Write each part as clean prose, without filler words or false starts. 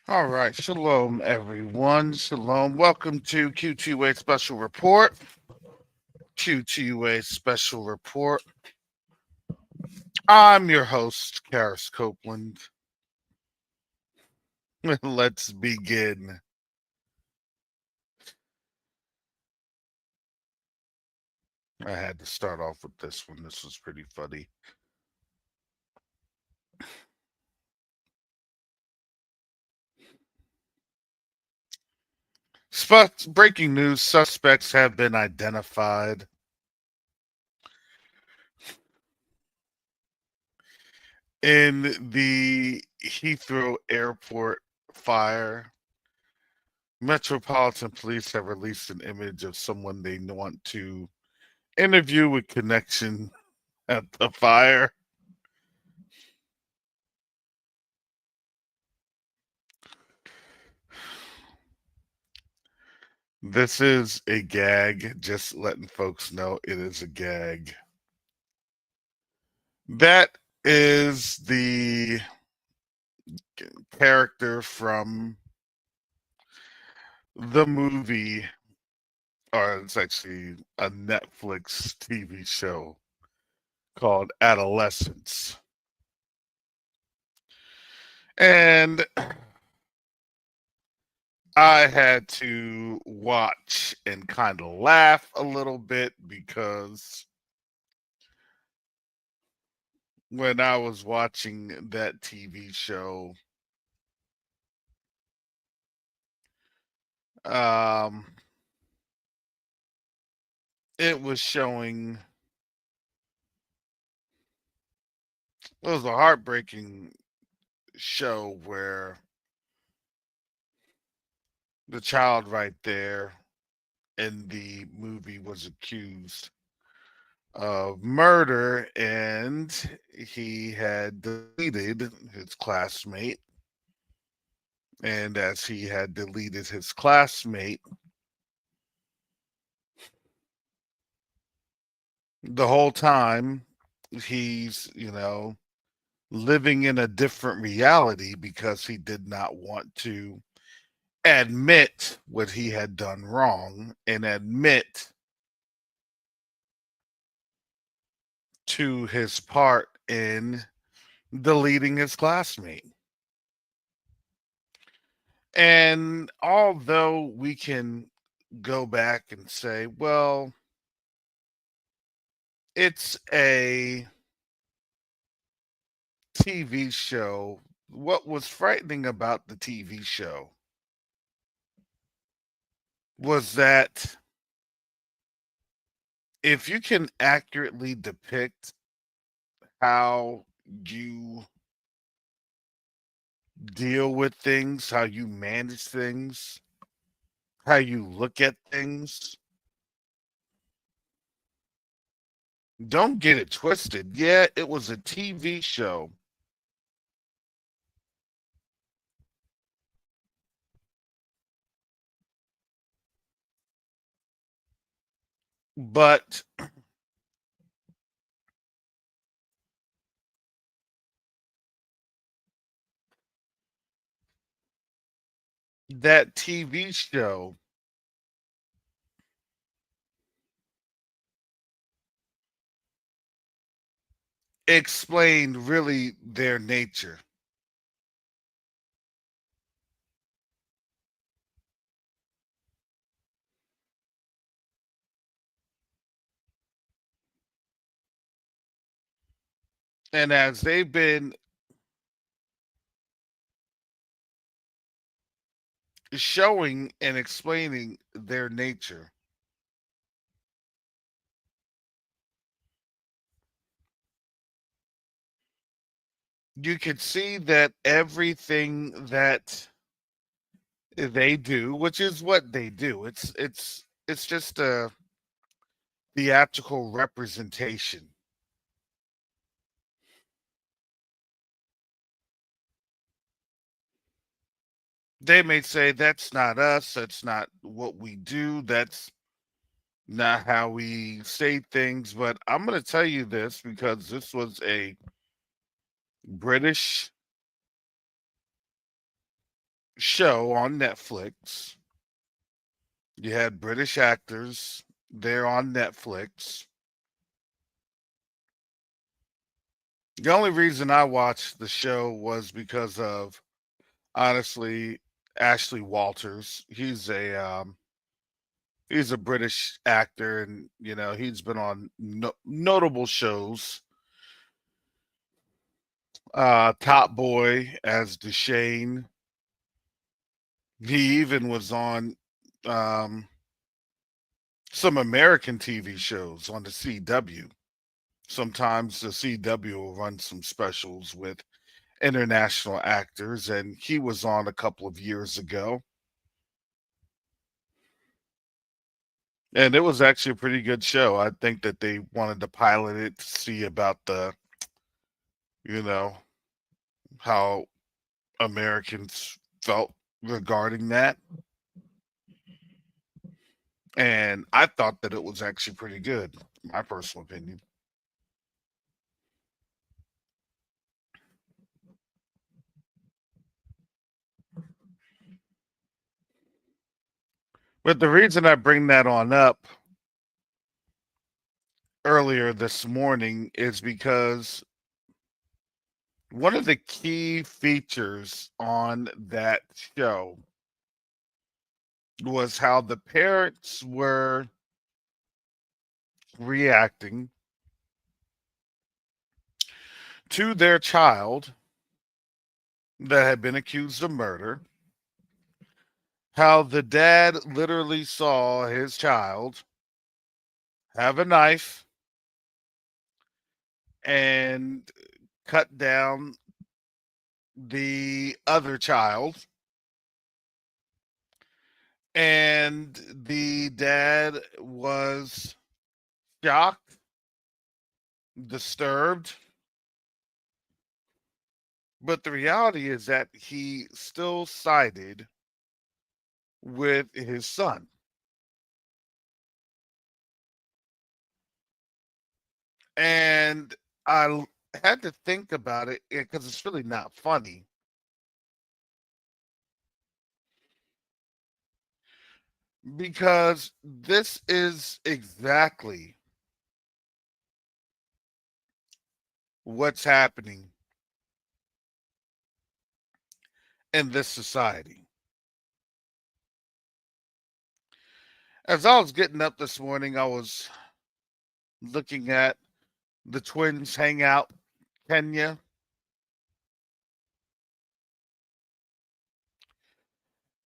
All right, shalom, everyone. Shalom. Welcome to Q2UA Special Report. Q2UA Special Report. I'm your host, Karis Copeland. Let's begin. I had to start off with this one. This was pretty funny. Breaking news: suspects have been identified. In the Heathrow Airport fire, Metropolitan Police have released an image of someone they want to interview with connection at the fire. This is a gag, just letting folks know it is a gag. That is the character from the movie, or it's actually a Netflix TV show called Adolescence. And I had to watch and kind of laugh a little bit because when I was watching that TV show, um, it was showing, it was a heartbreaking show where the child right there in the movie was accused of murder, and he had deleted his classmate. And as he had deleted his classmate, the whole time he's, living in a different reality because he did not want to admit what he had done wrong and admit to his part in deleting his classmate. And although we can go back and say, well, it's a TV show, what was frightening about the TV show was that if you can accurately depict how you deal with things, how you manage things, how you look at things, don't get it twisted. Yeah, it was a TV show, but that TV show explained really their nature. And as they've been showing and explaining their nature, you could see that everything that they do, which is what they do, it's just a theatrical representation. They may say that's not us, that's not what we do, that's not how we say things, but I'm going to tell you this because this was a British show on Netflix. You had British actors there on Netflix. The only reason I watched the show was because of, honestly, Ashley Walters. He's a British actor, and he's been on notable shows. Top Boy as Deshane. He even was on um, some American TV shows on the CW. Sometimes the CW will run some specials with international actors, and he was on a couple of years ago. And it was actually a pretty good show. I think that they wanted to pilot it to see about you know, how Americans felt regarding that. And I thought that it was actually pretty good, my personal opinion. But the reason I bring that on up earlier this morning is because one of the key features on that show was how the parents were reacting to their child that had been accused of murder. How the dad literally saw his child have a knife and cut down the other child. And the dad was shocked, disturbed. But the reality is that he still sided with his son. And I had to think about it because it's really not funny. Because this is exactly what's happening in this society. As I was getting up this morning, I was looking at the twins hangout, Kenya.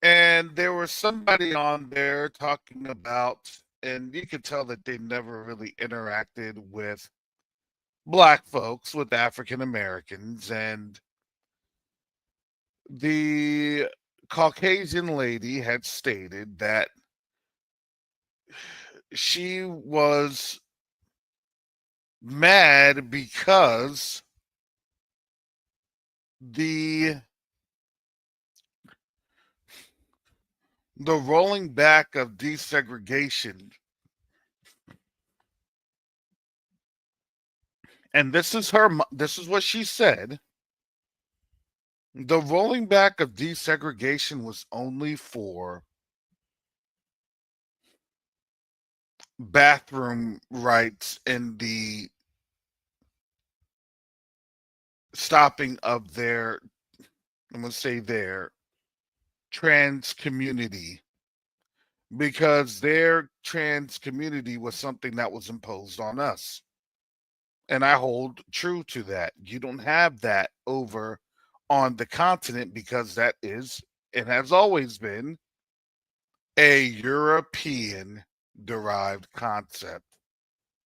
And there was somebody on there talking about, and you could tell that they never really interacted with black folks, with African Americans. And the Caucasian lady had stated that she was mad because the the rolling back of desegregation, and this is what she said, the rolling back of desegregation was only for bathroom rights and the stopping of their, I'm going to say, their trans community, because their trans community was something that was imposed on us. And I hold true to that. You don't have that over on the continent because that is, it has always been, a European derived concept.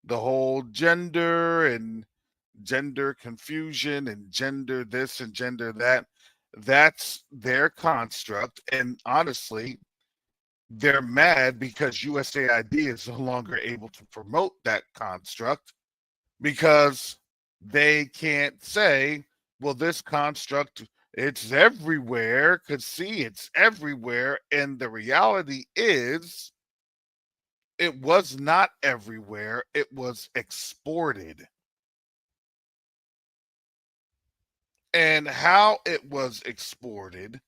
The whole gender and gender confusion and gender this and gender that, that's their construct. And honestly, they're mad because USAID is no longer able to promote that construct because they can't say, well, this construct, it's everywhere, because see, it's everywhere. And the reality is, it was not everywhere, it was exported. And how it was exported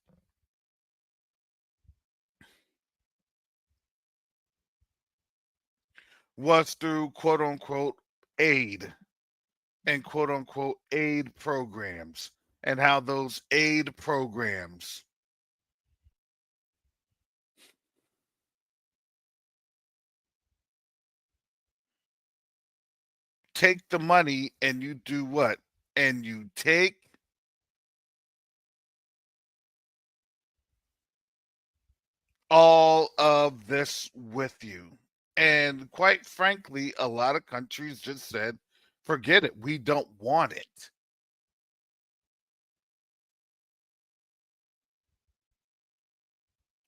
was through quote unquote aid and quote unquote aid programs, and how those aid programs take the money and you do what? And you take all of this with you. And quite frankly, a lot of countries just said, forget it, we don't want it.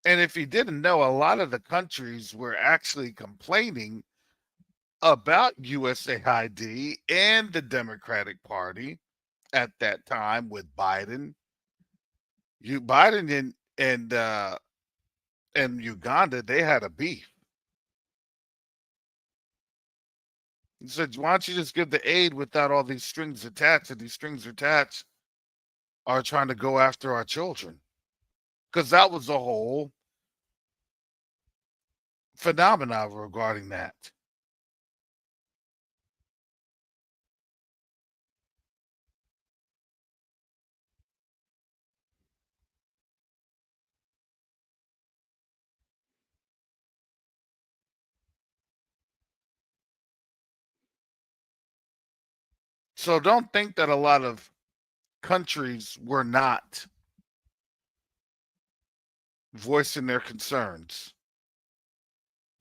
And if you didn't know, a lot of the countries were actually complaining about USAID and the Democratic Party at that time with Biden. Biden and Uganda, they had a beef. He said, "Why don't you just give the aid without all these strings attached?" And these strings attached are trying to go after our children, because that was the whole phenomena regarding that. So don't think that a lot of countries were not voicing their concerns.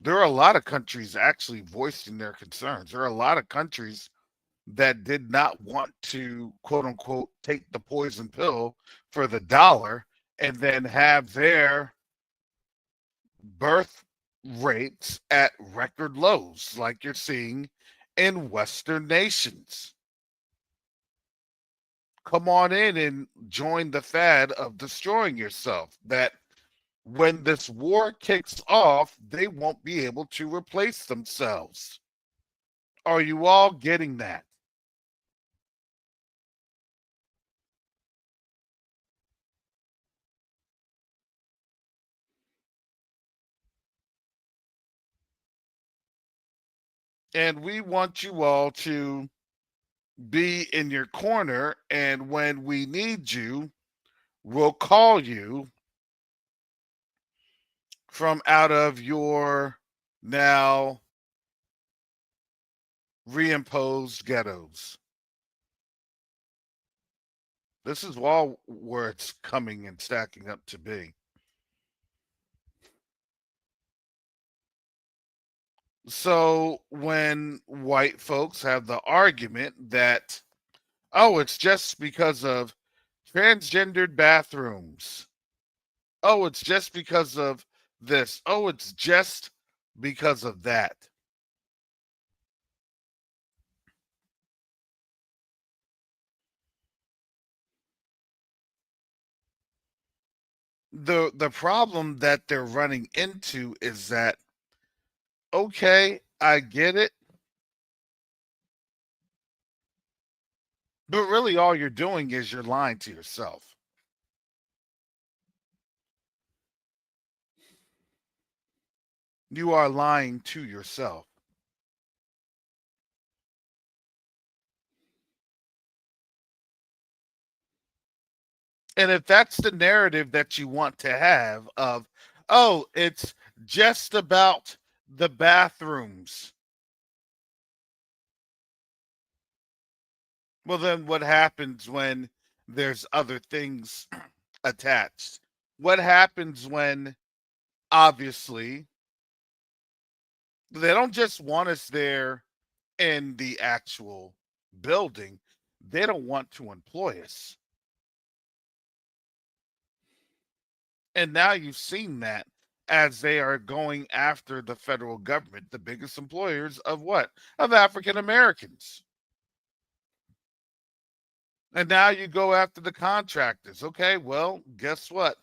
There are a lot of countries actually voicing their concerns. There are a lot of countries that did not want to, quote unquote, take the poison pill for the dollar and then have their birth rates at record lows, like you're seeing in Western nations. Come on in and join the fad of destroying yourself. That when this war kicks off, they won't be able to replace themselves. Are you all getting that? And we want you all to be in your corner. And when we need you, we'll call you from out of your now reimposed ghettos. This is all where it's coming and stacking up to be. So when white folks have the argument that, oh, it's just because of transgendered bathrooms. Oh, it's just because of this. Oh, it's just because of that. The problem that they're running into is that, okay, I get it, but really all you're doing is you're lying to yourself. You are lying to yourself. And if that's the narrative that you want to have of, oh, it's just about the bathrooms, well, then what happens when there's other things attached? What happens when, obviously, they don't just want us there in the actual building, they don't want to employ us. And now you've seen that as they are going after the federal government, the biggest employers of what? Of African Americans. And now you go after the contractors. Okay, well, guess what?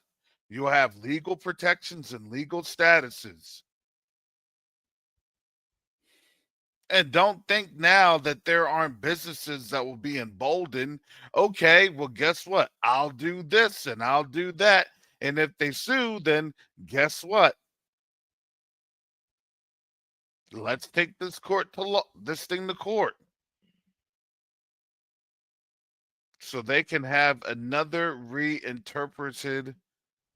You have legal protections and legal statuses. And don't think now that there aren't businesses that will be emboldened. Okay, well, guess what? I'll do this and I'll do that. And if they sue, then guess what? Let's take this thing to court so they can have another reinterpreted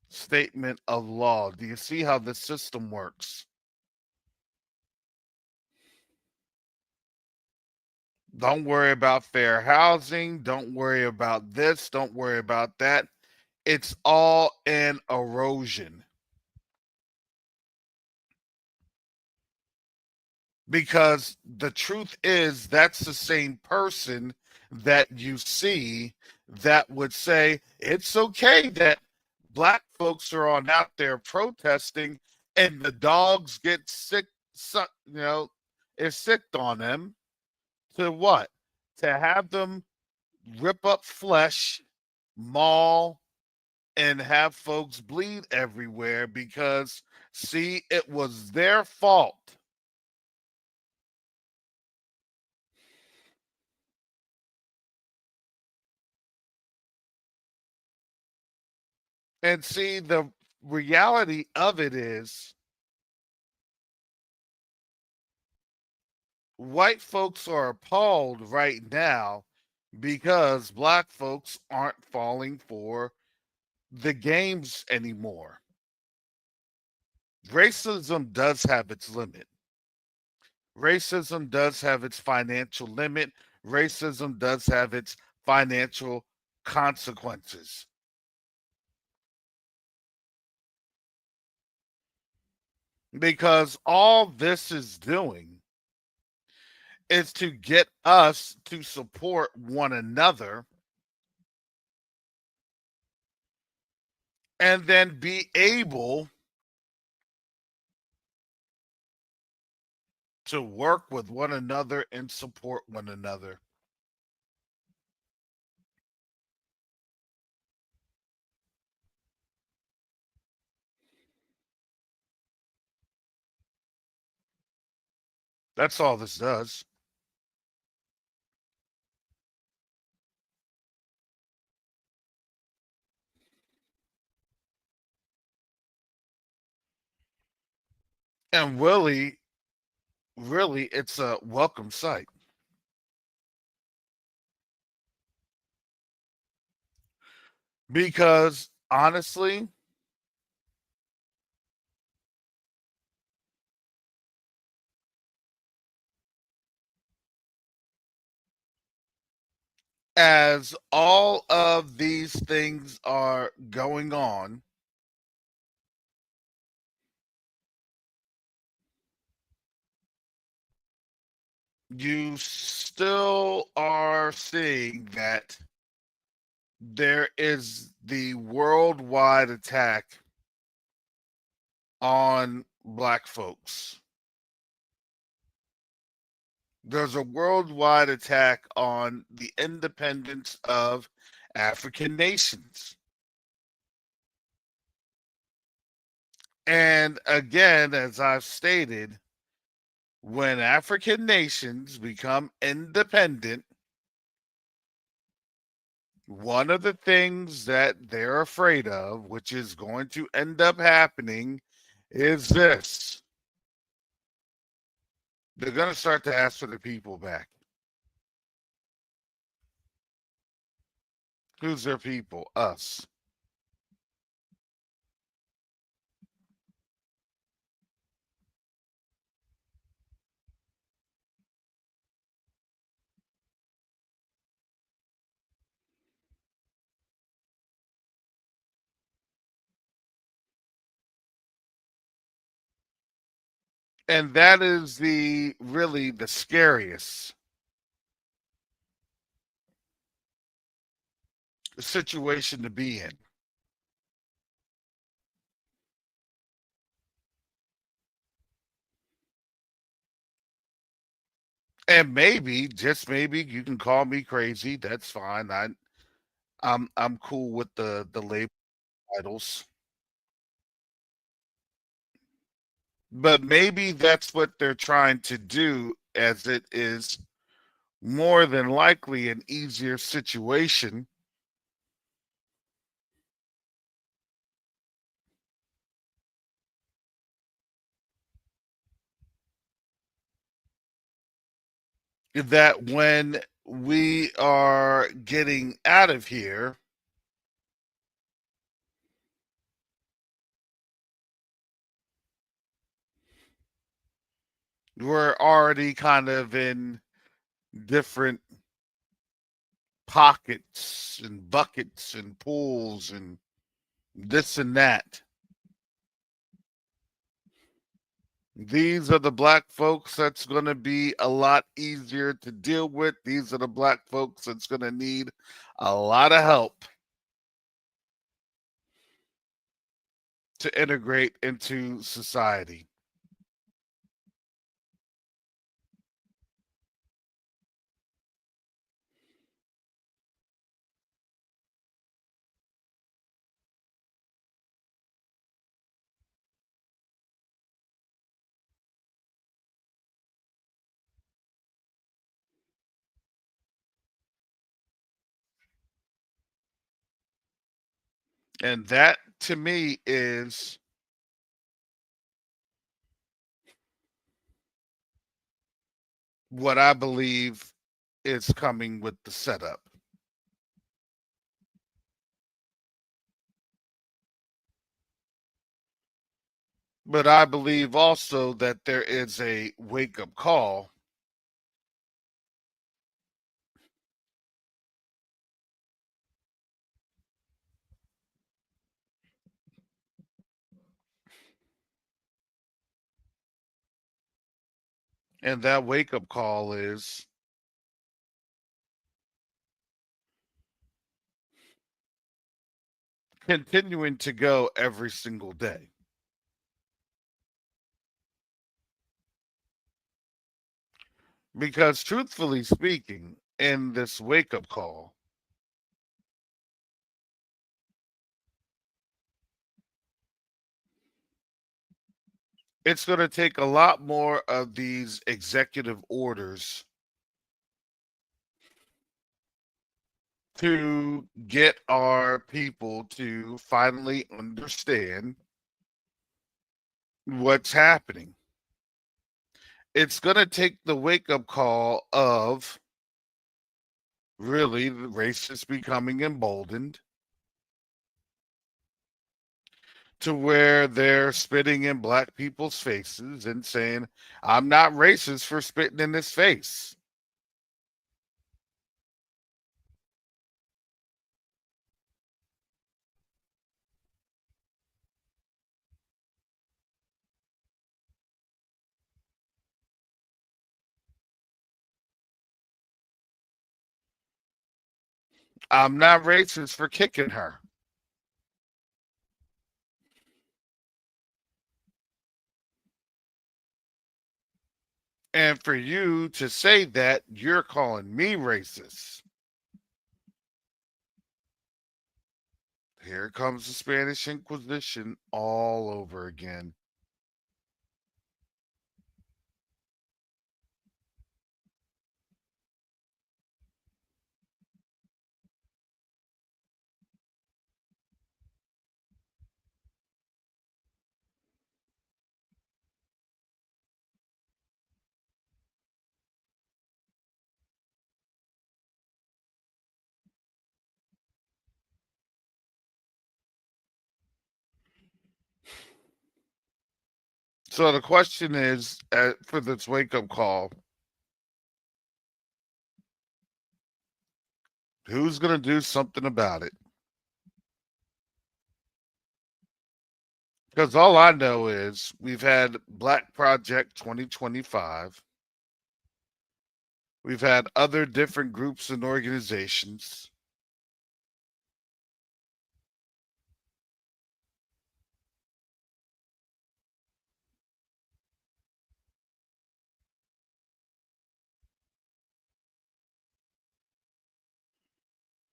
statement of law. Do you see how the system works? Don't worry about fair housing. Don't worry about this. Don't worry about that. It's all an erosion. Because the truth is, that's the same person that you see that would say it's okay that black folks are on out there protesting and the dogs get sick, is sicked on them to what? To have them rip up flesh, maul, and have folks bleed everywhere because, see, it was their fault. And see, the reality of it is white folks are appalled right now because black folks aren't falling for the games anymore. Racism does have its limit. Racism does have its financial limit. Racism does have its financial consequences. Because all this is doing is to get us to support one another and then be able to work with one another and support one another. That's all this does. And really, it's a welcome sight. Because honestly, as all of these things are going on, you still are seeing that there is the worldwide attack on black folks. There's a worldwide attack on the independence of African nations. And again, as I've stated, when African nations become independent, one of the things that they're afraid of, which is going to end up happening, is this: they're going to start to ask for the people back. Who's their people? Us. And that is the really the scariest situation to be in. And maybe, just maybe, you can call me crazy. That's fine. I'm cool with the label titles. But maybe that's what they're trying to do, as it is more than likely an easier situation that when we are getting out of here, we're already kind of in different pockets and buckets and pools and this and that. These are the black folks that's going to be a lot easier to deal with. These are the black folks that's going to need a lot of help to integrate into society. And that to me is what I believe is coming with the setup. But I believe also that there is a wake up call, and that wake up call is continuing to go every single day. Because truthfully speaking, in this wake up call, it's going to take a lot more of these executive orders to get our people to finally understand what's happening. It's going to take the wake up call of really the racists becoming emboldened to where they're spitting in black people's faces and saying, I'm not racist for spitting in his face. I'm not racist for kicking her. And for you to say that, you're calling me racist. Here comes the Spanish Inquisition all over again. So the question is for this wake up call, who's going to do something about it? Because all I know is we've had Black Project 2025. We've had other different groups and organizations.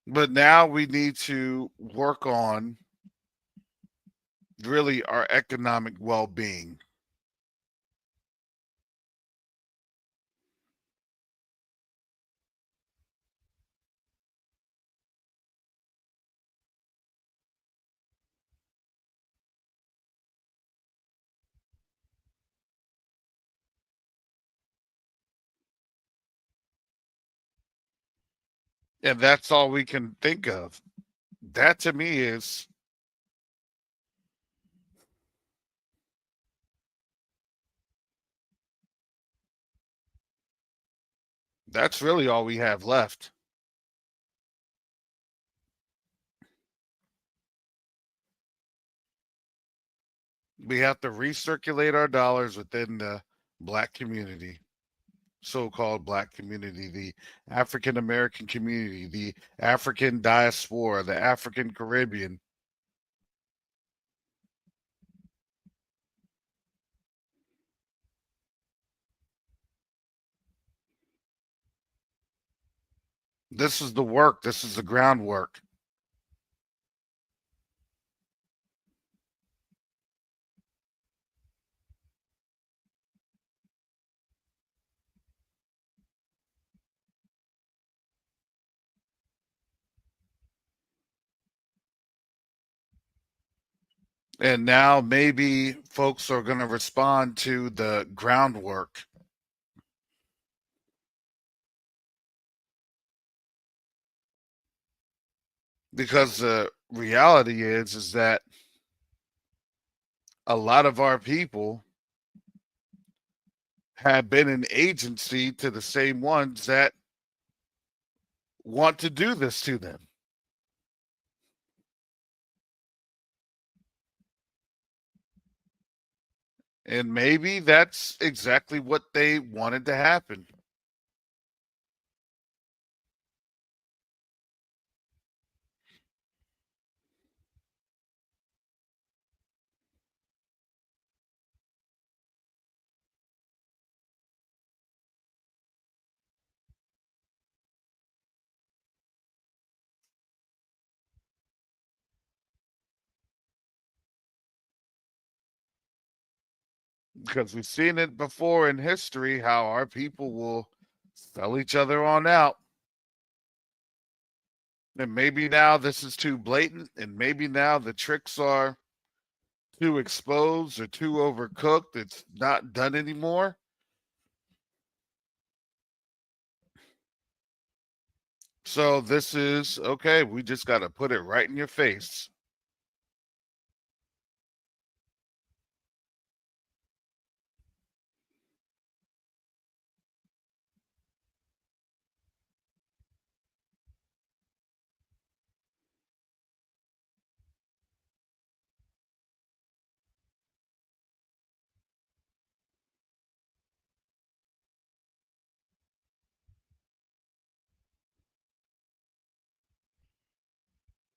But now we need to work on really our economic well being. And that's all we can think of. That to me is that's really all we have left. We have to recirculate our dollars within the black community, so-called black community, the African American community, the African diaspora, the African Caribbean. This is the work. This is the groundwork. And now maybe folks are going to respond to the groundwork, because the reality is that a lot of our people have been an agency to the same ones that want to do this to them. And maybe that's exactly what they wanted to happen. Because we've seen it before in history how our people will sell each other on out. And maybe now this is too blatant, and maybe now the tricks are too exposed or too overcooked. It's not done anymore. So this is okay. We just got to put it right in your face.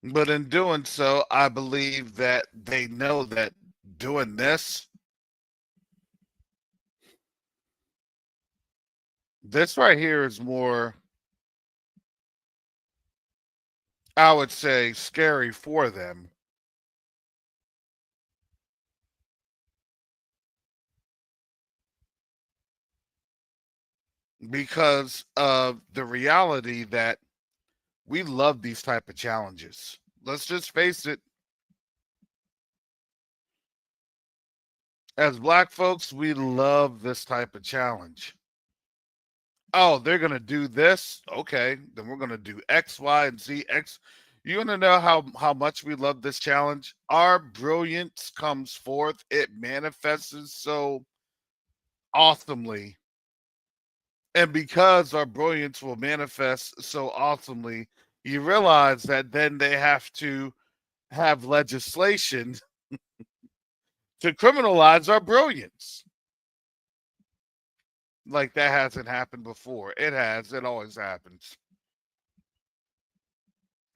But in doing so, I believe that they know that doing this right here is more, I would say, scary for them because of the reality that we love these type of challenges. Let's just face it, as black folks, we love this type of challenge. Oh, they're going to do this. Okay, then we're going to do X, Y, and Z. X. You want to know how much we love this challenge? Our brilliance comes forth. It manifests so awesomely. And because our brilliance will manifest so awesomely, you realize that then they have to have legislation to criminalize our brilliance. Like that hasn't happened before. It has. It always happens.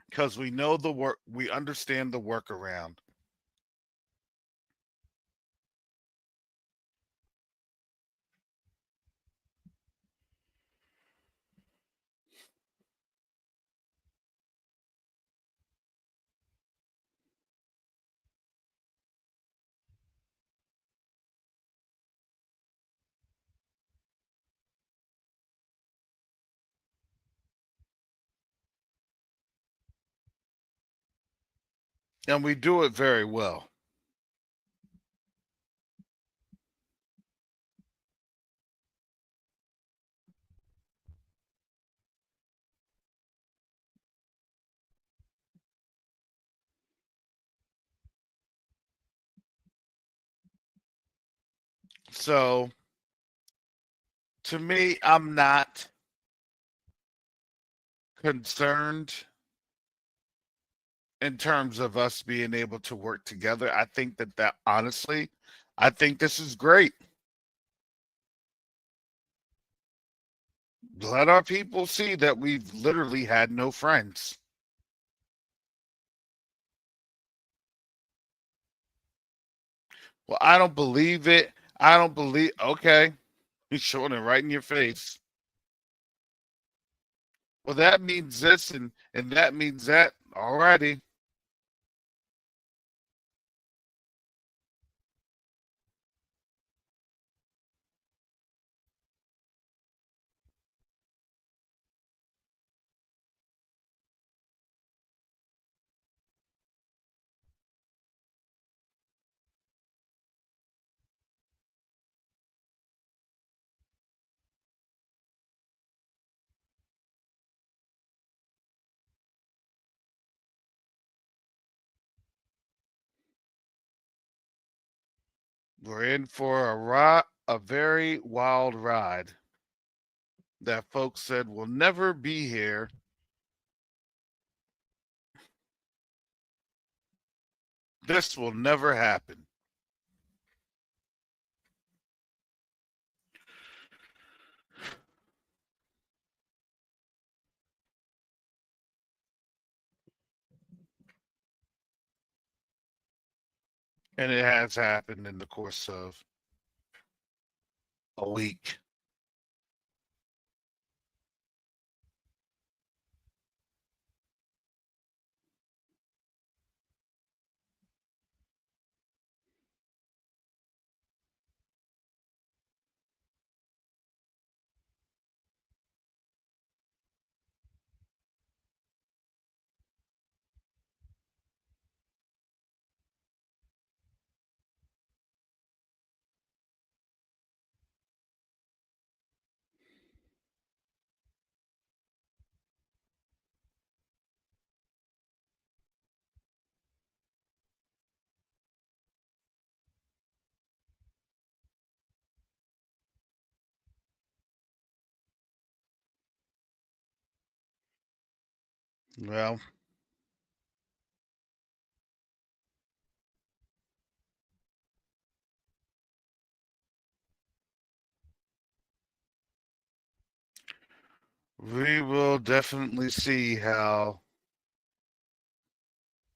Because we know the work, we understand the workaround. And we do it very well. So to me, I'm not concerned in terms of us being able to work together. I think that honestly, I think this is great. Let our people see that we've literally had no friends. Well, I don't believe it. I don't believe. Okay, he's showing it right in your face. Well, that means this and that means that. Alrighty. We're in for a very wild ride that folks said will never be here. This will never happen. And it has happened in the course of a week. Well, we will definitely see how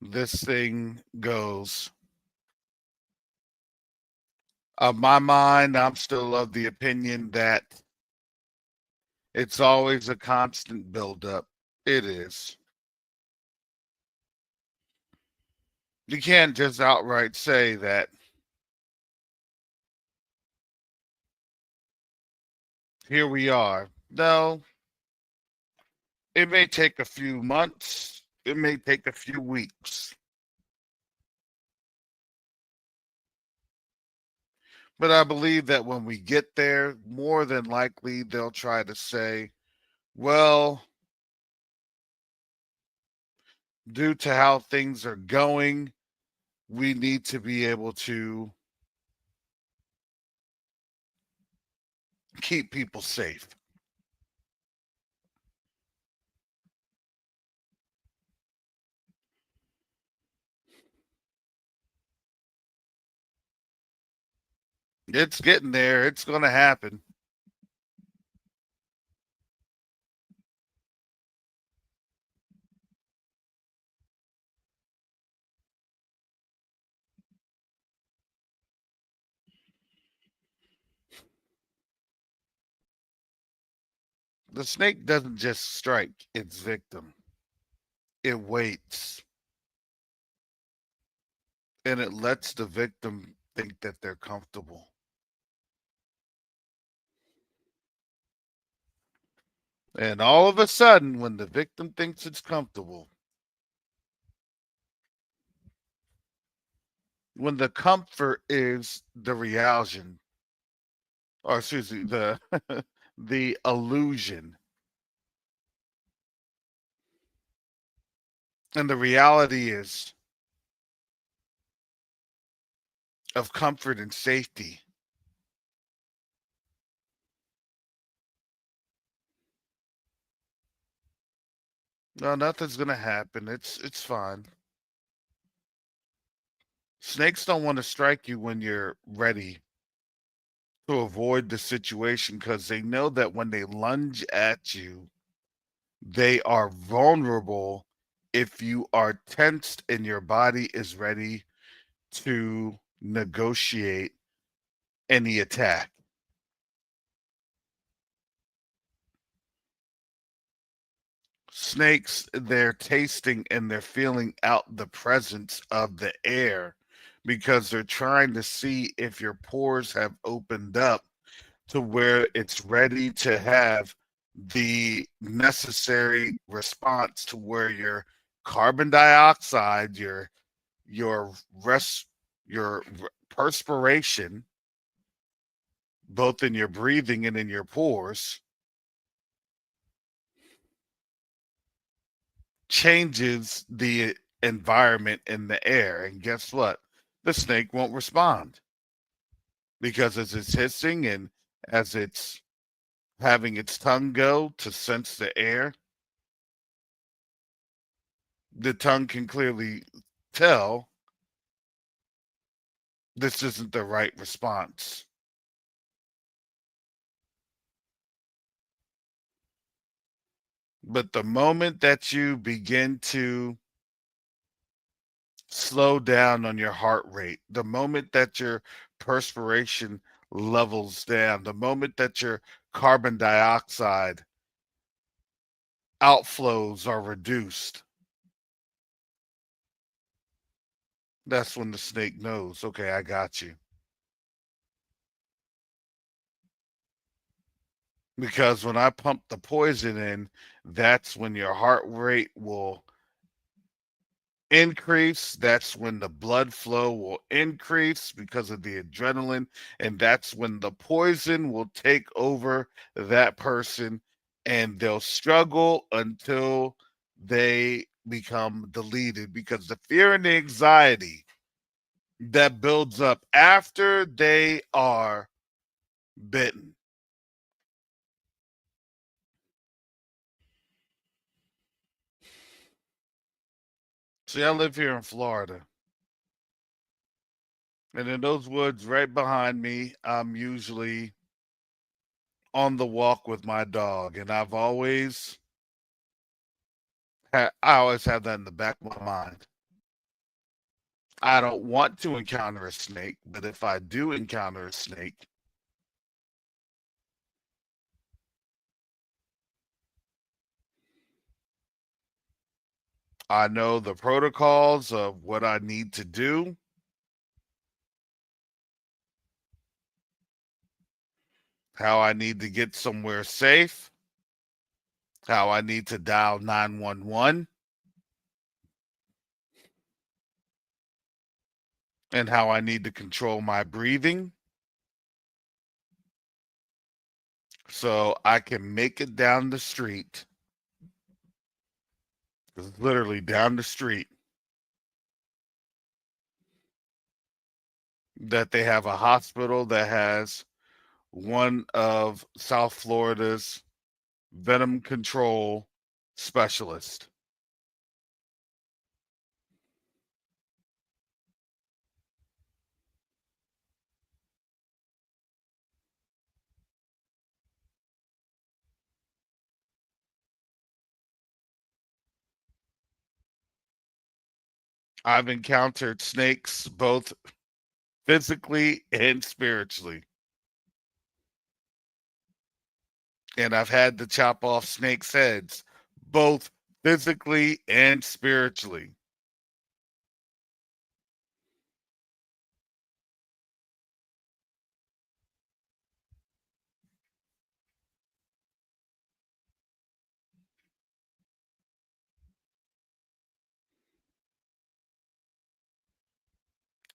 this thing goes. Of my mind, I'm still of the opinion that it's always a constant buildup. It is. You can't just outright say that here we are. No, it may take a few months, it may take a few weeks. But I believe that when we get there, more than likely they'll try to say, well, due to how things are going, we need to be able to keep people safe. It's getting there. It's going to happen. The snake doesn't just strike its victim, it waits and it lets the victim think that they're comfortable. And all of a sudden, when the victim thinks it's comfortable, when the comfort is the reality, or excuse me, the the illusion, and the reality is of comfort and safety, No, nothing's gonna happen. It's fine. Snakes don't want to strike you when you're ready to avoid the situation because they know that when they lunge at you, they are vulnerable if you are tensed and your body is ready to negotiate any attack. Snakes, they're tasting and they're feeling out the presence of the air because they're trying to see if your pores have opened up to where it's ready to have the necessary response to where your carbon dioxide, your rest, your perspiration, both in your breathing and in your pores, changes the environment in the air. And guess what? The snake won't respond because as it's hissing and as it's having its tongue go to sense the air, the tongue can clearly tell this isn't the right response. But the moment that you begin to slow down on your heart rate, the moment that your perspiration levels down, the moment that your carbon dioxide outflows are reduced, that's when the snake knows, okay, I got you. Because when I pump the poison in, that's when your heart rate will increase. That's when the blood flow will increase because of the adrenaline. And that's when the poison will take over that person and they'll struggle until they become deleted because the fear and the anxiety that builds up after they are bitten. See, I live here in Florida. And in those woods right behind me, I'm usually on the walk with my dog. And I always have that in the back of my mind. I don't want to encounter a snake, but if I do encounter a snake, I know the protocols of what I need to do, how I need to get somewhere safe, how I need to dial 911, and how I need to control my breathing so I can make it down the street. It's literally down the street that they have a hospital that has one of South Florida's venom control specialists. I've encountered snakes both physically and spiritually. And I've had to chop off snakes' heads both physically and spiritually.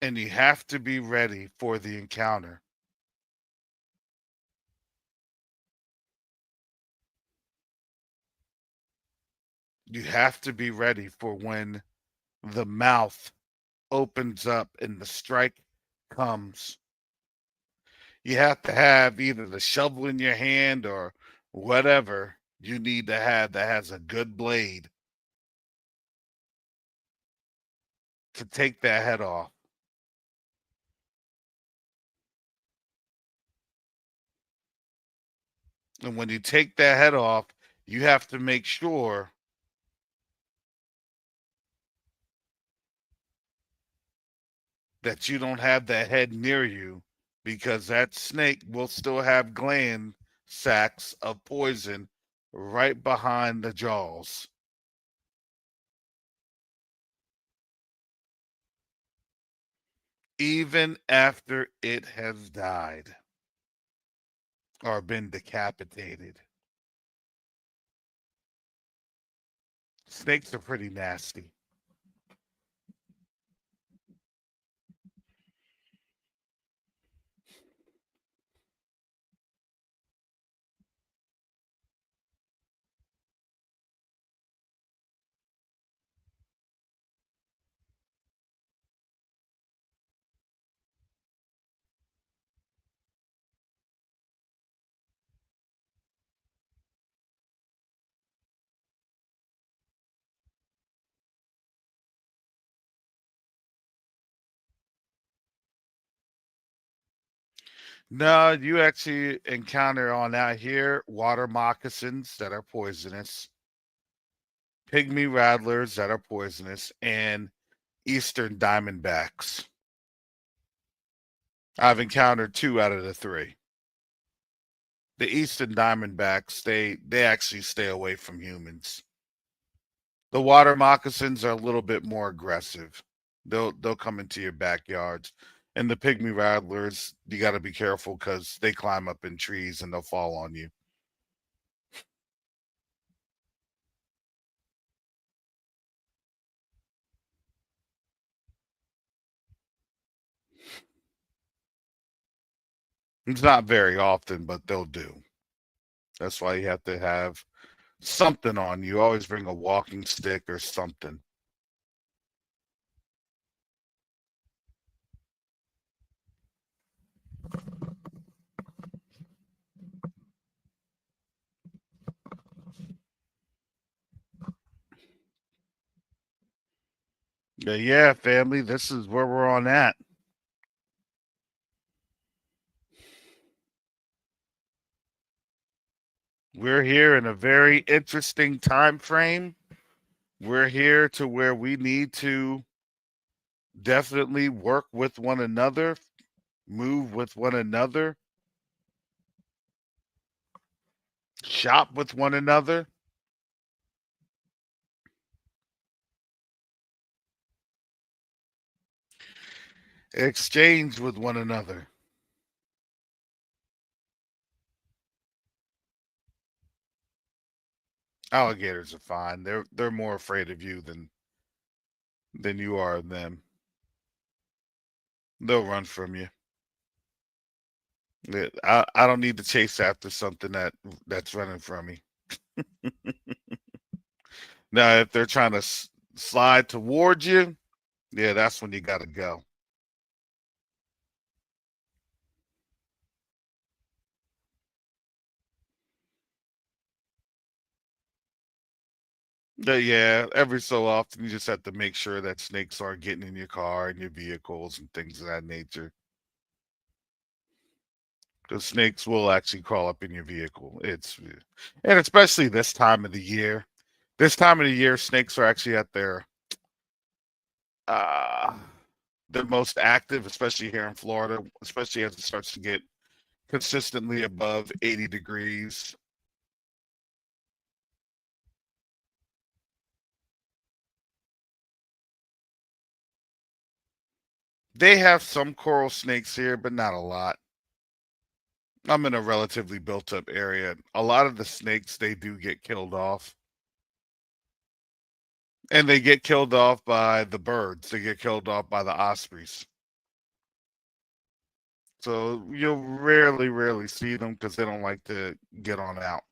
And you have to be ready for the encounter. You have to be ready for when the mouth opens up and the strike comes. You have to have either the shovel in your hand or whatever you need to have that has a good blade to take that head off. And when you take that head off, you have to make sure that you don't have that head near you, because that snake will still have gland sacs of poison right behind the jaws. Even after it has died or been decapitated. Snakes are pretty nasty. No, you actually encounter on out here water moccasins that are poisonous, pygmy rattlers that are poisonous, and eastern diamondbacks. I've encountered two out of the three. The eastern diamondbacks, they actually stay away from humans. The water moccasins are a little bit more aggressive. They'll come into your backyards. And the pygmy rattlers, you got to be careful because they climb up in trees and they'll fall on you. It's not very often, but they'll do. That's why you have to have something on you. Always bring a walking stick or something. Yeah, family, this is where we're on at. We're here in a very interesting time frame. We're here to where we need to definitely work with one another, move with one another, shop with one another, exchange with one another. Alligators are fine. They're more afraid of you than you are of them. They'll run from you. I don't need to chase after something that's running from me. Now, if they're trying to slide towards you, yeah, that's when you got to go. Yeah, every so often you just have to make sure that snakes aren't getting in your car and your vehicles and things of that nature. Because snakes will actually crawl up in your vehicle. And especially this time of the year. This time of the year, snakes are actually at uh their most active, especially here in Florida, especially as it starts to get consistently above 80 degrees. They have some coral snakes here, but not a lot. I'm in a relatively built up area. A lot of the snakes, they do get killed off. And they get killed off by the birds. They get killed off by the ospreys. So you'll rarely see them because they don't like to get on out.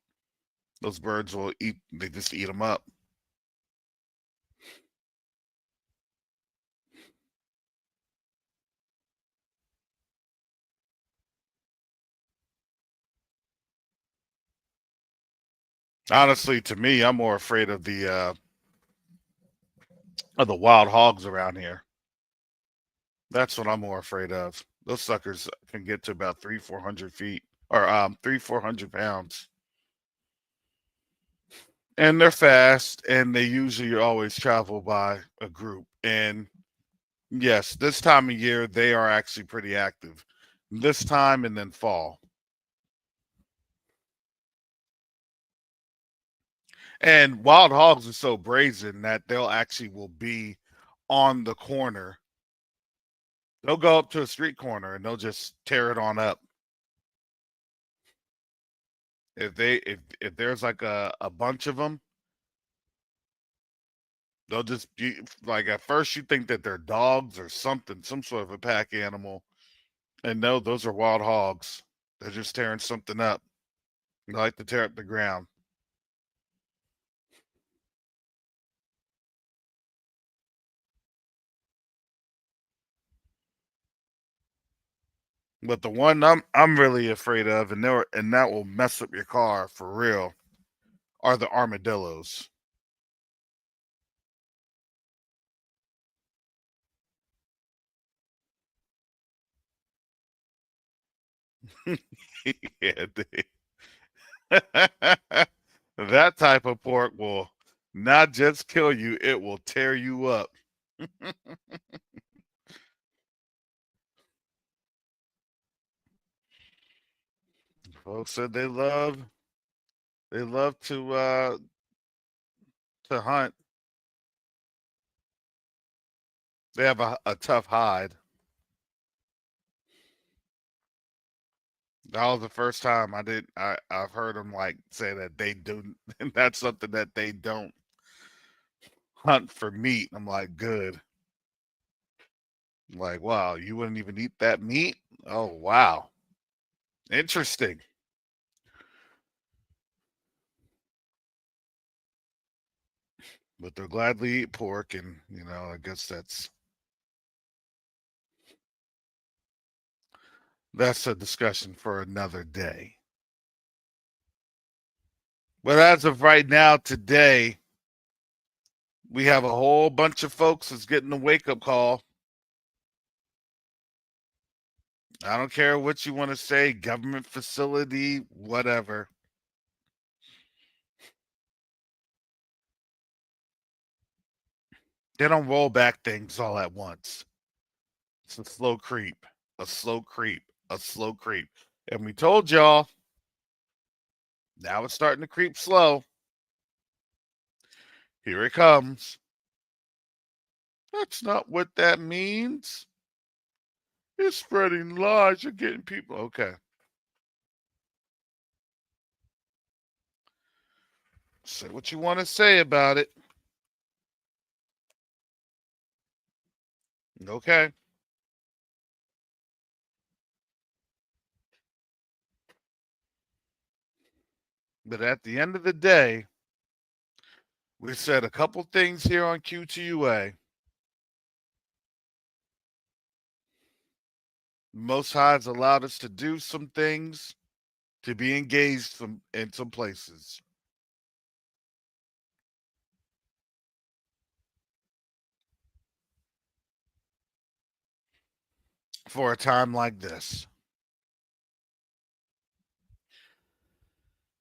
Those birds will eat, they just eat them up. Honestly, to me, I'm more afraid of the wild hogs around here. That's what I'm more afraid of. Those suckers can get to about 300-400 feet, or 300-400 pounds, and they're fast, and they usually always travel by a group. And yes, this time of year they are actually pretty active. This time and then fall. And wild hogs are so brazen that they'll actually will be on the corner. They'll go up to a street corner and they'll just tear it on up. If there's like a bunch of them, they'll just be like, at first you think that they're dogs or something, some sort of a pack animal, and no, those are wild hogs. They're just tearing something up. They like to tear up the ground. But the one I'm really afraid of, and that will mess up your car for real, are the armadillos. Yeah, that type of pork will not just kill you, it will tear you up. Folks said they love to hunt. They have a tough hide. That was the first time I've heard them like say that they do, and that's something that they don't hunt for meat. I'm like, good. I'm like, wow, you wouldn't even eat that meat? Oh wow. Interesting. But they'll gladly eat pork, and I guess that's a discussion for another day. But as of right now, today, we have a whole bunch of folks that's getting a wake up call. I don't care what you want to say, government facility, whatever. They don't roll back things all at once. It's a slow creep, a slow creep, a slow creep. And we told y'all, now it's starting to creep slow. Here it comes. That's not what that means. You're spreading lies. You're getting people. Okay. Say what you want to say about it. Okay. But at the end of the day, we said a couple things here on Q2UA. Most High's allowed us to do some things, to be engaged in some places for a time like this.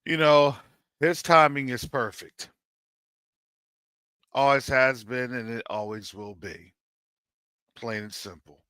You know, his timing is perfect. Always has been, and it always will be. Plain and simple.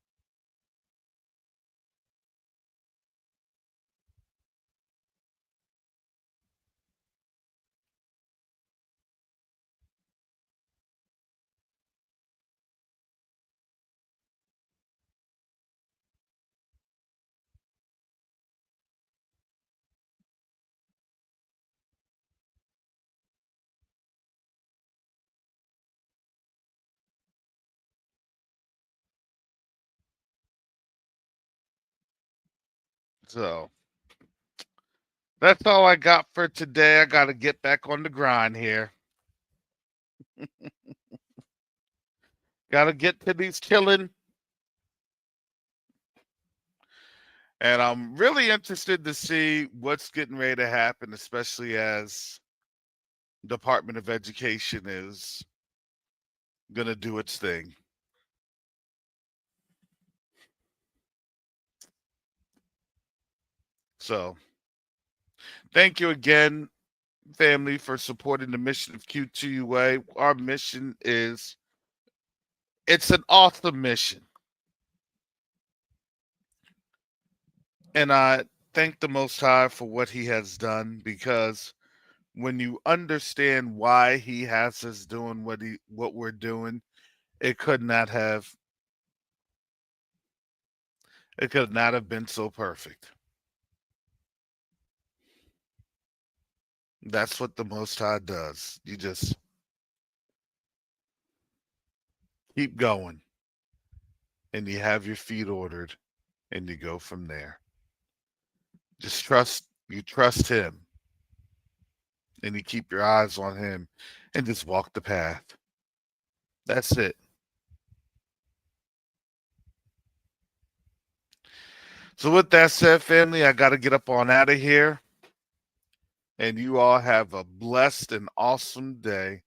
So that's all I got for today. I got to get back on the grind here. Got to get to these killing. And I'm really interested to see what's getting ready to happen, especially as Department of Education is going to do its thing. So thank you again, family, for supporting the mission of Q2UA. Our mission is, it's an awesome mission. And I thank the Most High for what he has done, because when you understand why he has us doing what we're doing, it could not have it could not have been so perfect. That's what the Most High does. You just keep going, and you have your feet ordered, and you go from there. Just trust him, and you keep your eyes on him, and just walk the path. That's it. So with that said, family, I got to get up on out of here, and you all have a blessed and awesome day.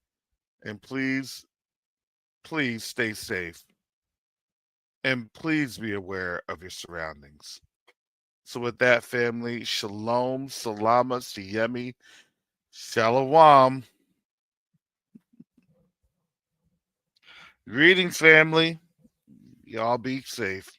And please stay safe, and please be aware of your surroundings. So with that, family, shalom, salama, siyemi, shalom. Greetings, family. Y'all be safe.